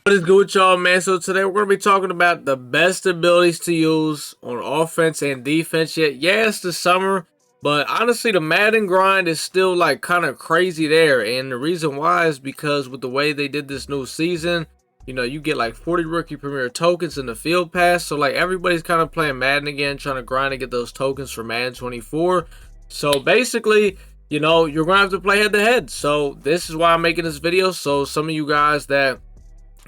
What is good with y'all, man? So today we're going to be talking about the best abilities to use on offense and defense. Yeah, it's the summer, but honestly, the Madden grind is still like kind of crazy there. And the reason why is because with the way they did this new season, you get like 40 rookie premier tokens in the field pass. So like everybody's kind of playing Madden again, trying to grind to get those tokens for Madden 24. So basically, you're going to have to play head to head. So this is why I'm making this video. So some of you guys that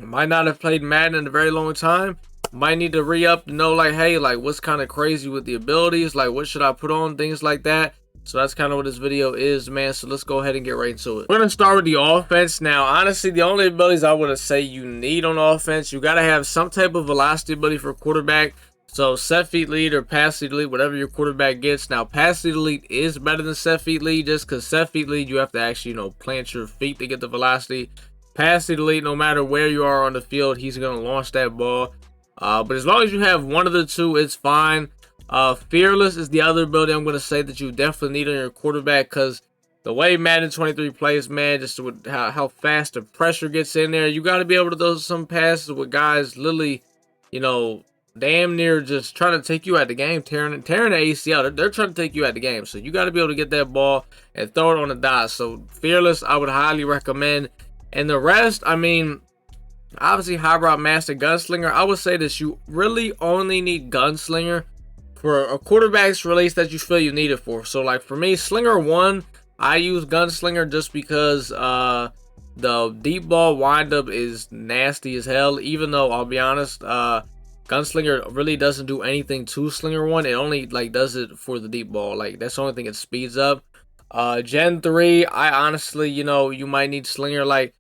might not have played Madden in a very long time, might need to re-up to know like, hey, like what's kind of crazy with the abilities, like what should I put on, things like that. So that's kind of what this video is, man. So let's go ahead and get right into it. We're gonna start with the offense. Now honestly, the only abilities I would say you need on offense, you got to have some type of velocity ability for quarterback. So set feet lead or pass feet lead, whatever your quarterback gets. Now pass feet lead is better than set feet lead, just because set feet lead you have to actually plant your feet to get the velocity. Pass the lead, no matter where you are on the field, he's going to launch that ball. But as long as you have one of the two, it's fine. Fearless is the other ability I'm going to say that you definitely need on your quarterback, because the way Madden 23 plays, man, just with how fast the pressure gets in there, you got to be able to throw some passes with guys literally, damn near just trying to take you out the game, tearing the ACL. They're trying to take you out the game. So you got to be able to get that ball and throw it on the dot. So Fearless, I would highly recommend. And the rest, I mean, obviously High Route Master, Gunslinger. I would say that you really only need Gunslinger for a quarterback's release that you feel you need it for. So like for me, Slinger 1, I use Gunslinger just because the deep ball windup is nasty as hell. Even though I'll be honest, Gunslinger really doesn't do anything to Slinger 1. It only like does it for the deep ball. Like that's the only thing it speeds up. Gen 3, I honestly, you might need Slinger. Like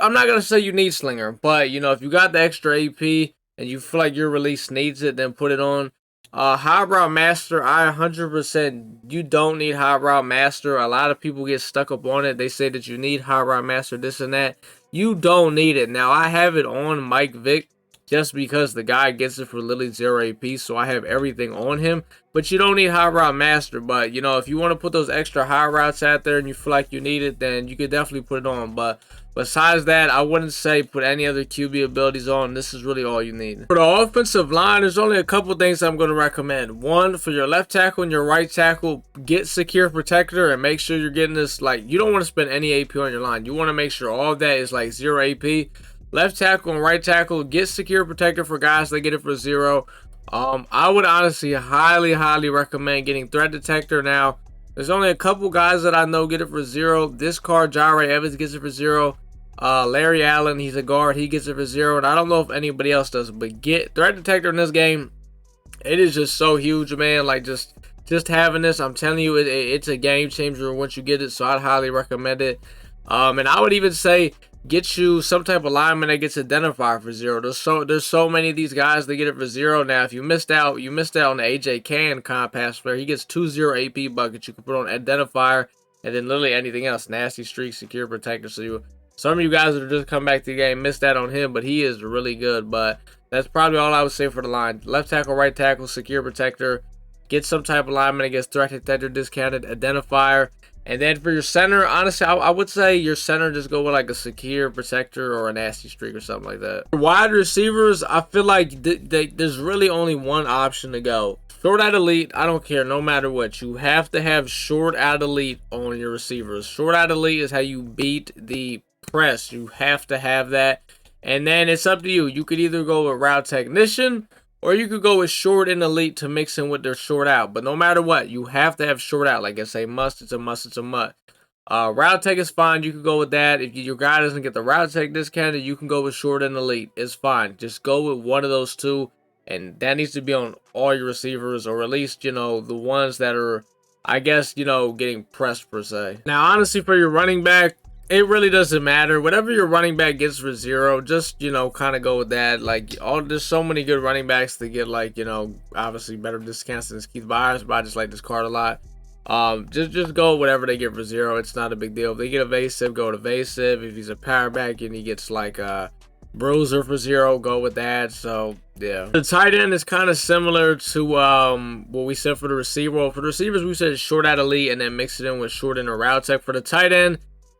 I'm not going to say you need Slinger, but, if you got the extra AP and you feel like your release needs it, then put it on. High Route Master, I 100%, you don't need High Route Master. A lot of people get stuck up on it. They say that you need High Route Master, this and that. You don't need it. Now, I have it on Mike Vick just because the guy gets it for literally 0 AP, so I have everything on him. But you don't need High Route Master. But, if you want to put those extra high routes out there and you feel like you need it, then you could definitely put it on. But besides that, I wouldn't say put any other QB abilities on. This is really all you need. For the offensive line, there's only a couple things I'm going to recommend. One, for your left tackle and your right tackle, get Secure Protector and make sure you're getting this. Like, you don't want to spend any AP on your line. You want to make sure all of that is like 0 AP. Left tackle and right tackle, get Secure Protector for guys that get it for 0. I would honestly highly recommend getting Threat Detector. Now, there's only a couple guys that I know get it for 0. This card, JAHRI Evans gets it for 0. Larry Allen, he's a guard, he gets it for 0. And I don't know if anybody else does, but get Threat Detector in this game. It is just so huge, man. Like, just having this, I'm telling you, it's a game changer once you get it. So I'd highly recommend it. And I would even say get you some type of lineman that gets identifier for 0. There's so many of these guys that get it for 0. Now, if you missed out on the AJ Cann pass player. He gets 2 0 AP buckets. You can put on identifier and then literally anything else. Nasty Streak, Secure Protector. So some of you guys that are just come back to the game missed out on him, but he is really good. But that's probably all I would say for the line. Left tackle, right tackle, Secure Protector. Get some type of lineman that gets Threat Detector discounted, identifier. And then for your center, honestly, I would say your center just go with like a Secure Protector or a Nasty Streak or something like that. For wide receivers, I feel like there's really only one option to go. Short out elite, I don't care, no matter what. You have to have short out elite on your receivers. Short out elite is how you beat the press. You have to have that. And then it's up to you. You could either go with Route Technician, or you could go with short and elite to mix in with their short out. But no matter what, you have to have short out. Like I say, must, it's a must, it's a must. Route tech is fine. You can go with that. If your guy doesn't get the route tech discounted, you can go with short and elite. It's fine. Just go with one of those two. And that needs to be on all your receivers, or at least, the ones that are, I guess, getting pressed per se. Now, honestly, for your running back, it really doesn't matter. Whatever your running back gets for 0, just, kind of go with that. Like, there's so many good running backs to get, like, obviously better discounts than Keith BYARS, but I just like this card a lot. Just go whatever they get for 0. It's not a big deal. If they get evasive, go to evasive. If he's a power back and he gets, like, bruiser for 0, go with that. So, yeah. The tight end is kind of similar to what we said for the receiver. Well, for the receivers, we said short out elite and then mix it in with short and a route tech. For the tight end,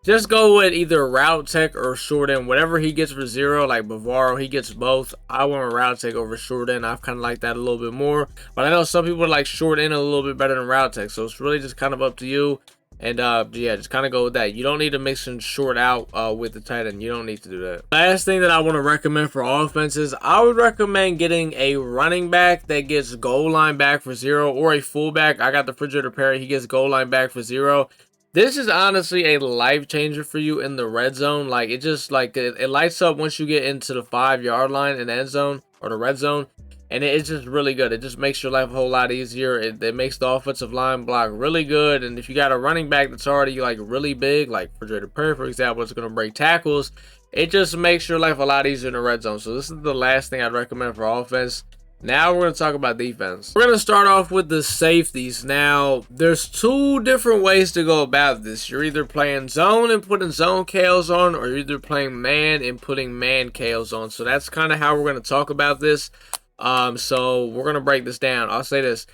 just go with either route tech or short end. Whatever he gets for 0, like BAVARO, he gets both. I want route tech over short end. I've kind of like that a little bit more. But I know some people like short end a little bit better than route tech. So it's really just kind of up to you. And yeah, just kind of go with that. You don't need to mix in short out with the tight end. You don't need to do that. Last thing that I want to recommend for offenses, I would recommend getting a running back that gets goal line back for 0, or a fullback. I got the refrigerator Perry. He gets goal line back for 0. This is honestly a life changer for you in the red zone. Like, it just like it lights up once you get into the 5-yard line in the end zone or the red zone. And it's just really good. It just makes your life a whole lot easier. It makes the offensive line block really good. And if you got a running back that's already like really big, like Refrigerator Perry, for example, it's going to break tackles. It just makes your life a lot easier in the red zone. So this is the last thing I'd recommend for offense. Now we're going to talk about defense. We're going to start off with the safeties. Now, there's 2 different ways to go about this. You're either playing zone and putting zone KOs on, or you're either playing man and putting man KOs on. So that's kind of how we're going to talk about this. So we're going to break this down. I'll say this.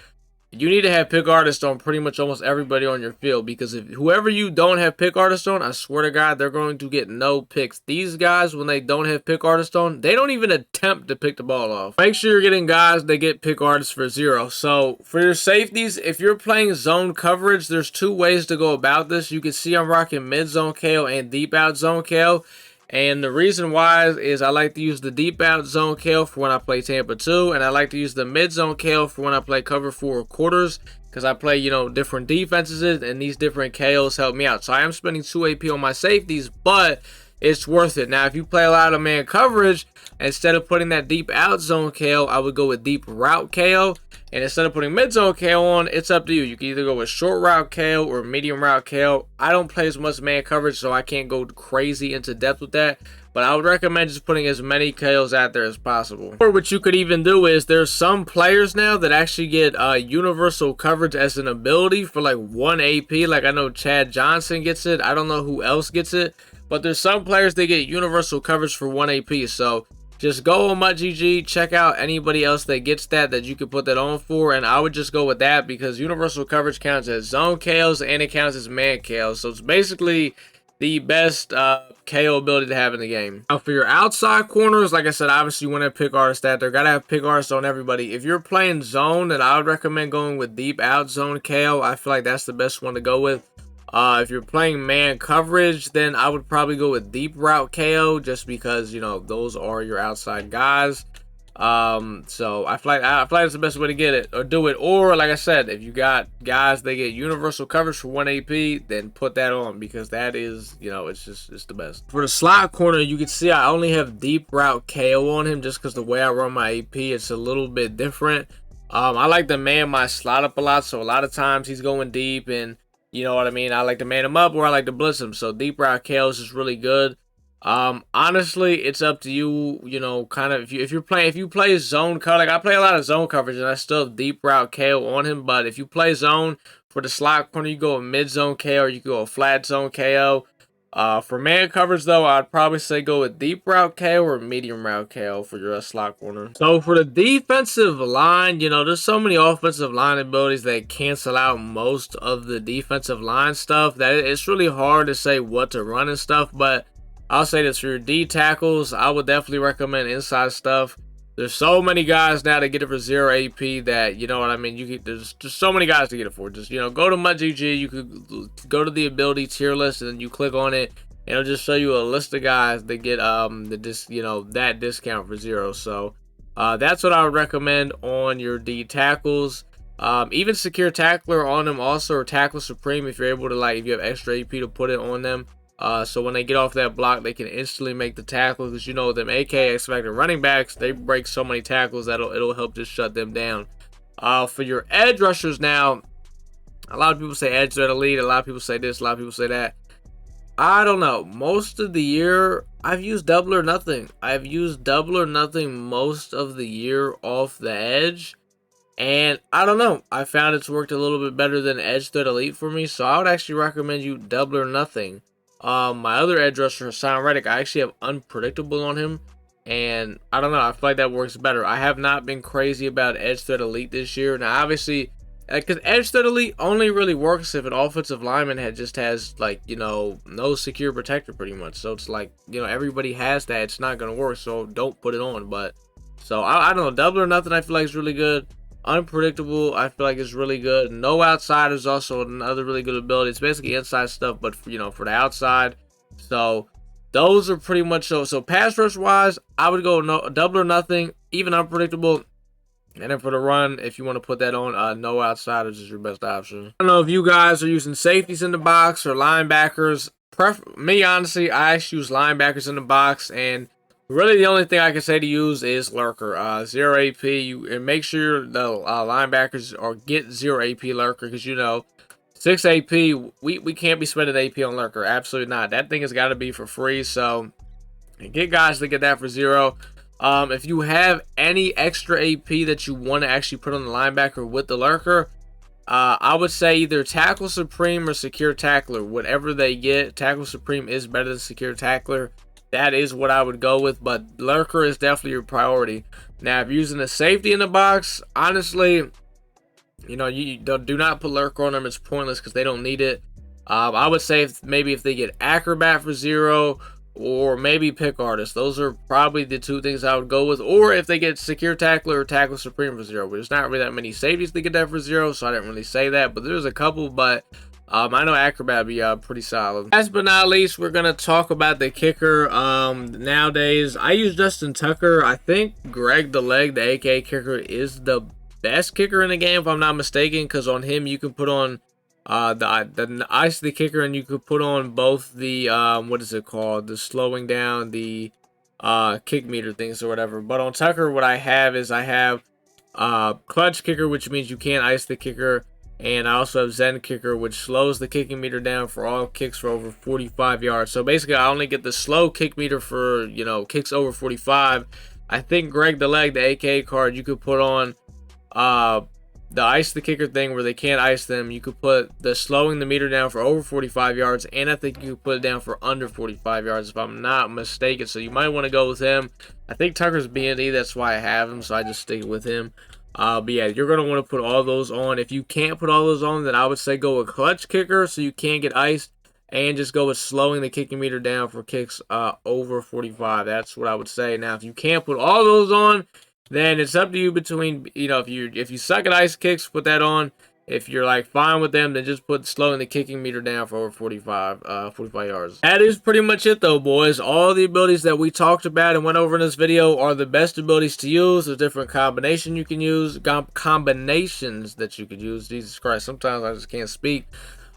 You need to have pick artist on pretty much almost everybody on your field, because if whoever you don't have pick artist on, I swear to God, they're going to get no picks. These guys, when they don't have pick artist on, they don't even attempt to pick the ball off. Make sure you're getting guys that get pick artist for 0. So for your safeties, if you're playing zone coverage, there's 2 ways to go about this. You can see I'm rocking mid zone KO and deep out zone KO. And the reason why is I like to use the deep out zone KO for when I play Tampa 2, and I like to use the mid zone KO for when I play cover 4 quarters, because I play, you know, different defenses, and these different KOs help me out. So I am spending 2 AP on my safeties, but it's worth it. Now, if you play a lot of man coverage, instead of putting that deep out zone KO, I would go with deep route KO. And instead of putting mid zone KO on, it's up to you. You can either go with short route KO or medium route KO. I don't play as much man coverage, so I can't go crazy into depth with that. But I would recommend just putting as many KOs out there as possible. Or what you could even do is, there's some players now that actually get universal coverage as an ability for like 1 AP. Like I know Chad Johnson gets it. I don't know who else gets it. But there's some players that get universal coverage for 1 AP. So just go on MutGG, check out anybody else that gets that you could put that on for, and I would just go with that, because universal coverage counts as zone KOs and it counts as man KOs. So it's basically the best KO ability to have in the game. Now for your outside corners, like I said, obviously you want to have pick artists out there. Gotta have pick artists on everybody. If you're playing zone, then I would recommend going with deep out zone KO. I feel like that's the best one to go with. If you're playing man coverage, then I would probably go with deep route KO, just because, you know, those are your outside guys. So I feel like it's the best way to get it or do it. Or like I said, if you got guys that get universal coverage for 1 AP, then put that on, because that is, you know, it's the best. For the slot corner, you can see I only have deep route KO on him, just because the way I run my AP, it's a little bit different. I like to man my slot up a lot, so a lot of times he's going deep, and you know what I mean? I like to man him up, or I like to blitz him. So deep route KO is just really good. Honestly, it's up to you. You know, kind of if you play zone cover, like I play a lot of zone coverage, and I still have deep route KO on him. But if you play zone for the slot corner, you go a mid zone KO, or you go a flat zone KO. For man coverage though, I'd probably say go with deep route KO or medium route KO for your slot corner. So for the defensive line, you know, there's so many offensive line abilities that cancel out most of the defensive line stuff that it's really hard to say what to run and stuff. But I'll say this, for your D tackles, I would definitely recommend inside stuff. There's so many guys now that get it for 0 AP that, you know what I mean, there's just so many guys to get it for. Just, you know, go to MutGG, you could go to the ability tier list, and you click on it, and it'll just show you a list of guys that get that discount for 0. So that's what I would recommend on your D tackles. Even secure tackler on them also, or tackle supreme, if you're able to, like, if you have extra AP to put it on them. So when they get off that block, they can instantly make the tackle, because you know them AK expected running backs, they break so many tackles that it'll help just shut them down. For your edge rushers now, a lot of people say edge threat elite, a lot of people say this, a lot of people say that. I don't know. Most of the year, I've used double or nothing. I've used double or nothing most of the year off the edge. And I don't know. I found it's worked a little bit better than edge threat elite for me. So I would actually recommend you double or nothing. My other edge rusher, Hassan Reddick, I actually have unpredictable on him. And I don't know. I feel like that works better. I have not been crazy about edge threat elite this year. Now, obviously, because edge steadily only really works if an offensive lineman has like, you know, no secure protector pretty much. So it's like, you know, everybody has that. It's not gonna work, so don't put it on. But so I don't know, double or nothing I feel like is really good. Unpredictable I feel like is really good. No outside is also another really good ability. It's basically inside stuff, but for, you know, for the outside. So those are pretty much so pass rush wise, I would go no double or nothing, even unpredictable. And then for the run, if you want to put that on, no outsiders is your best option. I don't know if you guys are using safeties in the box or linebackers. Me, honestly, I actually use linebackers in the box, and really the only thing I can say to use is lurker. 0 AP, and make sure the linebackers get 0 AP lurker, because, you know, 6 AP, we can't be spending AP on lurker. Absolutely not. That thing has got to be for free, so get guys to get that for 0. If you have any extra AP that you want to actually put on the linebacker with the lurker, I would say either Tackle Supreme or Secure Tackler. Whatever they get, Tackle Supreme is better than Secure Tackler. That is what I would go with, but lurker is definitely your priority. Now, if you're using a safety in the box, honestly, you know, you do not put lurker on them. It's pointless because they don't need it. I would say maybe if they get Acrobat for 0, or maybe Pick Artist. Those are probably the two things I would go with. Or if they get Secure Tackler or Tackle Supreme for 0. But there's not really that many safeties to get that for 0, so I didn't really say that. But there's a couple, but I know Acrobat would be pretty solid. Last but not least, we're going to talk about the kicker. Nowadays, I use Justin Tucker. I think Greg the Leg, the AKA kicker, is the best kicker in the game, if I'm not mistaken, because on him you can put on the ice the kicker, and you could put on both the what is it called, the slowing down, the kick meter things or whatever. But on Tucker, what I have is I have clutch kicker, which means you can't ice the kicker, and I also have Zen kicker, which slows the kicking meter down for all kicks for over 45 yards. So basically I only get the slow kick meter for, you know, kicks over 45. I think Greg the Leg, the AKA card, you could put on the ice the kicker thing where they can't ice them. You could put the slowing the meter down for over 45 yards, and I think you could put it down for under 45 yards if I'm not mistaken. So you might want to go with him. I think Tucker's B&E, that's why I have him, so I just stick with him. But yeah, you're going to want to put all those on. If you can't put all those on, then I would say go with clutch kicker so you can't get iced, and just go with slowing the kicking meter down for kicks over 45. That's what I would say. Now, if you can't put all those on, then it's up to you between, you know, if you suck at ice kicks, put that on. If you're like fine with them, then just put slowing the kicking meter down for over 45 yards. That is pretty much it though, boys. All the abilities that we talked about and went over in this video are the best abilities to use. There's different combinations you can use, combinations that you could use. Jesus Christ, sometimes I just can't speak.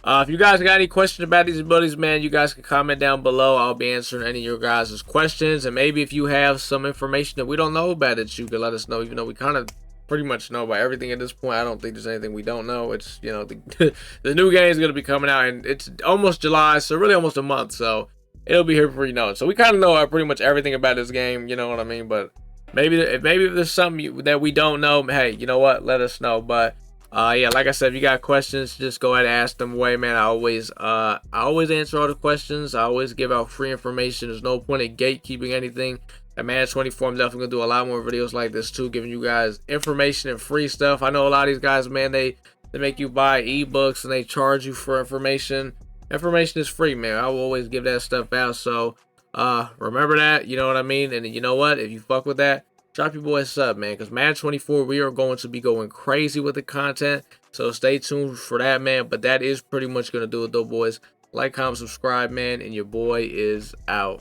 If you guys got any questions about these abilities, man, you guys can comment down below. I'll be answering any of your guys' questions. And maybe if you have some information that we don't know about it, you can let us know. Even though we kind of pretty much know about everything at this point, I don't think there's anything we don't know. It's, you know, the new game is going to be coming out, and it's almost July, so really almost a month. So it'll be here before you know it. So we kind of know pretty much everything about this game, you know what I mean? But maybe if there's something that we don't know, hey, you know what? Let us know. But yeah, like I said, if you got questions, just go ahead and ask them away, man. I always answer all the questions. I always give out free information. There's no point in gatekeeping anything. At Madden 24, I'm definitely gonna do a lot more videos like this too, giving you guys information and free stuff. I know a lot of these guys, man, they make you buy ebooks and they charge you for information. Information is free, man. I will always give that stuff out. So remember that, you know what I mean? And you know what? If you fuck with that, drop your boy a sub, man, because Madden 24, we are going to be going crazy with the content. So stay tuned for that, man. But that is pretty much going to do it, though, boys. Like, comment, subscribe, man, and your boy is out.